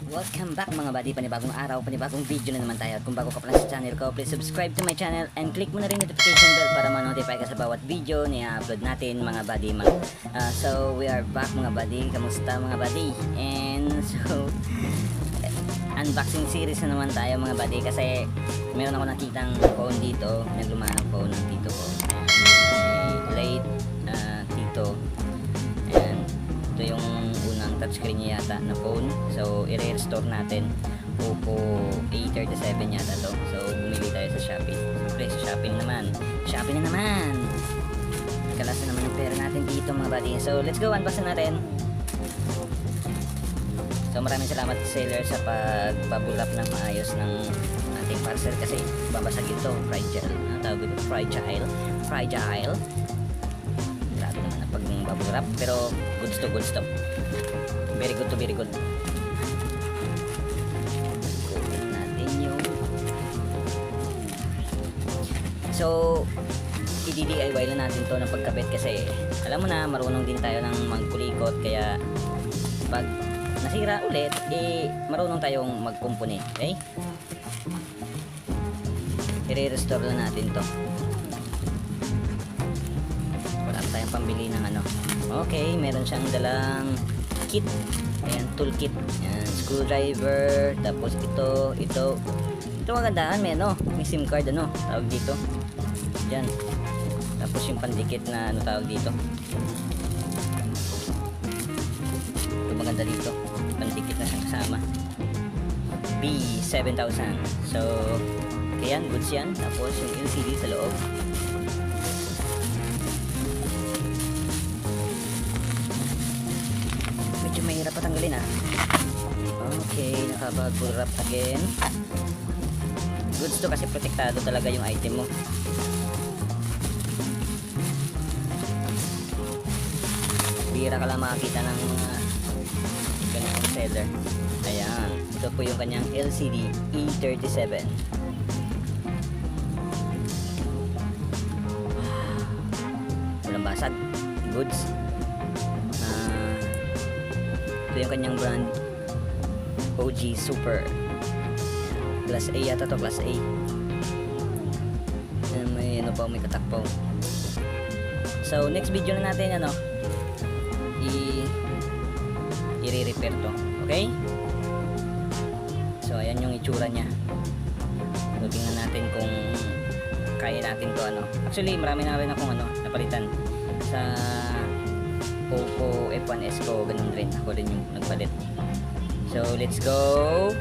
Welcome back mga buddy, panibagong araw, panibagong video na naman tayo. At kung bago ka pa lang sa channel ko, please subscribe to my channel and click mo na rin notification bell para ma-notify ka sa bawat video na i-upload natin mga buddy. So we are back mga buddy, kamusta mga buddy? And so unboxing series na naman tayo mga buddy, kasi meron ako nakitang phone dito, pinaglumaan ang phone ng tito ko, late tito. And ito yung unang touchscreen niya yata na phone, so i-restore natin. Oppo A37 yata to, so bumili tayo sa Shopee. Siyempre sa Shopee na naman, kalas na naman yung pera natin dito mga buddy. So let's go, unboxing natin. So maraming salamat sa seller sa pagpabulap ng maayos ng ating parcel, kasi babasagin to, fragile, tawag ito, fragile. Grabe naman ang pagbabulap, pero goods to, very good to very good. Kunin natin yung, so i-DIY lang natin to ng pagkabit, kasi alam mo na marunong din tayo ng magkulikot, kaya pag nasira ulit, marunong tayong magkumpuni. Okay? I-restore lang natin to. Wala tayong pambili ng ano. Okay, meron siyang dalang kit. Ayan, toolkit. Ayan, screwdriver. Tapos ito magandaan. May SIM card, tawag dito. Yan. Tapos yung pandikit na tawag dito. Ito maganda dito. Pandikit na siyang kasama. B7000. So ayan, goods yan. Tapos yung LCD sa loob. Medyo mahirap patanggalin Okay, nakabag-full wrap again. Goods to, kasi protektado talaga yung item mo. Bira ka lang makakita ng mga ganitong seller. Ayan, ito po yung kanyang LCD A37. Walang basag, goods. Ito yung kanyang brand, OG Super. Class A yata to, Class A. May may katakpaw. So next video na natin i-repair to. Okay? So ayan yung itsura niya. So tingnan natin kung kaya natin to Actually marami na rin akong napalitan sa Oppo F1s ko, ganun rin. Ako rin yung nagpalit. So let's go.